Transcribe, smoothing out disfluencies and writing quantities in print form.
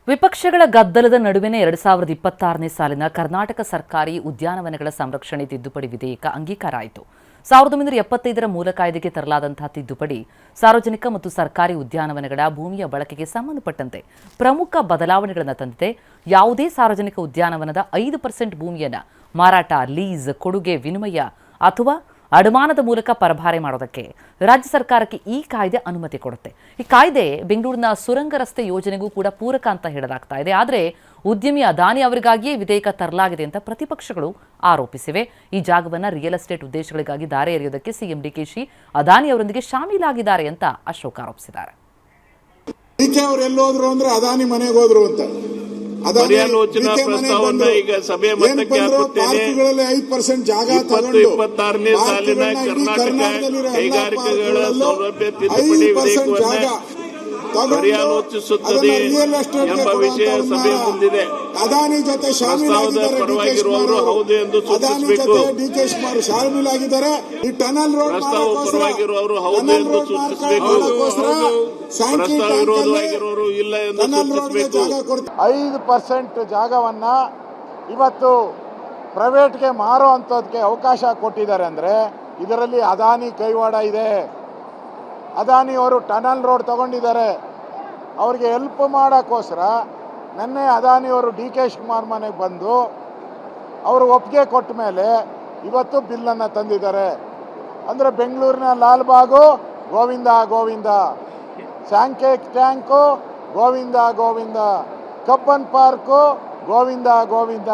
ವಿಪಕ್ಷಗಳ ಗದ್ದಲದ ನಡುವೆನೇ 2026ನೇ ಸಾಲಿನ ಕರ್ನಾಟಕ ಸರ್ಕಾರಿ ಉದ್ಯಾನವನಗಳ ಸಂರಕ್ಷಣೆ ತಿದ್ದುಪಡಿ ವಿಧೇಯಕ ಅಂಗೀಕಾರ ಆಯಿತು. 1975ರ ಮೂಲ ಕಾಯ್ದೆಗೆ ತರಲಾದಂತಹ ತಿದ್ದುಪಡಿ ಸಾರ್ವಜನಿಕ ಮತ್ತು ಸರ್ಕಾರಿ ಉದ್ಯಾನವನಗಳ ಭೂಮಿಯ ಬಳಕೆಗೆ ಸಂಬಂಧಪಟ್ಟಂತೆ ಪ್ರಮುಖ ಬದಲಾವಣೆಗಳನ್ನು ತಂದಿದೆ. ಯಾವುದೇ ಸಾರ್ವಜನಿಕ ಉದ್ಯಾನವನದ 5% ಭೂಮಿಯನ್ನು ಮಾರಾಟ, ಲೀಸ್, ಕೊಡುಗೆ, ವಿನಿಮಯ ಅಥವಾ ಅಡಮಾನದ ಮೂಲಕ ಪರಭಾರೆ ಮಾಡೋದಕ್ಕೆ ರಾಜ್ಯ ಸರ್ಕಾರಕ್ಕೆ ಈ ಕಾಯ್ದೆ ಅನುಮತಿ ಕೊಡುತ್ತೆ. ಈ ಕಾಯ್ದೆ ಬೆಂಗಳೂರಿನ ಸುರಂಗ ರಸ್ತೆ ಯೋಜನೆಗೂ ಕೂಡ ಪೂರಕ ಅಂತ ಹೇಳಲಾಗ್ತಾ ಇದೆ. ಆದರೆ ಉದ್ಯಮಿ ಅದಾನಿ ಅವರಿಗಾಗಿಯೇ ವಿಧೇಯಕ ತರಲಾಗಿದೆ ಅಂತ ಪ್ರತಿಪಕ್ಷಗಳು ಆರೋಪಿಸಿವೆ. ಈ ಜಾಗವನ್ನು ರಿಯಲ್ ಎಸ್ಟೇಟ್ ಉದ್ದೇಶಗಳಿಗಾಗಿ ದಾರಿ ಎರೆಯುವುದಕ್ಕೆ ಸಿಎಂ ಡಿಕೆಶಿ ಅದಾನಿ ಅವರೊಂದಿಗೆ ಶಾಮೀಲಾಗಿದ್ದಾರೆ ಅಂತ ಅಶೋಕ್ ಆರೋಪಿಸಿದ್ದಾರೆ. ಅದಾನಿ ಮನೆಗೆ ಹೋದ್ರು ಅಂತ ಪರ್ಯಾಲೋಚನಾ ಪ್ರಸ್ತಾವವನ್ನು ಈಗ ಸಭೆ ಮಟ್ಟಕ್ಕೆ ಹಾಕುತ್ತೇನೆ. 2026ನೇ ಸಾಲಿನ ಕರ್ನಾಟಕ ಕೈಗಾರಿಕೆಗಳ ಸೌಲಭ್ಯ ತಿದ್ದುಪಡಿ ವಿಧೇಯಕವನ್ನು ಪರ್ಯಾಲೋಚಿಸುತ್ತದೆ ಎಂಬ ವಿಷಯ ಸಭೆ ಮುಂದಿದೆ. ಅದಾನಿ ಜೊತೆ ಪ್ರಸ್ತಾವದ ಪರವಾಗಿರುವವರು ಹೌದು ಎಂದು ಸೂಚಿಸಬೇಕು. ಶಾಮೀಲಾಗಿದ್ದಾರೆ. ಈ ಟನಲ್ ರೋಡ್ ಪ್ರಸ್ತಾವ ಪರವಾಗಿರುವವರು ಹೌದು ಎಂದು ಸೂಚಿಸಬೇಕು. ಪ್ರಸ್ತಾವ ವಿರೋಧವಾಗಿರುವವರು ಇಲ್ಲ ಎಂದು ಸೂಚಿಸಬೇಕು. 5% ಜಾಗವನ್ನ ಇವತ್ತು ಪ್ರೈವೇಟ್ಗೆ ಮಾರೋ ಅಂತದಕ್ಕೆ ಅವಕಾಶ ಕೊಟ್ಟಿದ್ದಾರೆ. ಅಂದ್ರೆ ಇದರಲ್ಲಿ ಅದಾನಿ ಕೈವಾಡ ಇದೆ. ಅದಾನಿ ಅವರು ಟನಲ್ ರೋಡ್ ತಗೊಂಡಿದ್ದಾರೆ. ಅವ್ರಿಗೆ ಹೆಲ್ಪ್ ಮಾಡೋಕ್ಕೋಸ್ಕರ ನಿನ್ನೆ ಅದಾನಿಯವರು ಡಿ.ಕೆ. ಶಿವಕುಮಾರ್ ಮನೆಗೆ ಬಂದು ಅವರು ಒಪ್ಪಿಗೆ ಕೊಟ್ಟ ಮೇಲೆ ಇವತ್ತು ಬಿಲ್ಲನ್ನು ತಂದಿದ್ದಾರೆ. ಅಂದರೆ ಬೆಂಗಳೂರಿನ Lalbagh Govinda Govinda, Sankey tank Govinda Govinda, Cubbon park Govinda Govinda.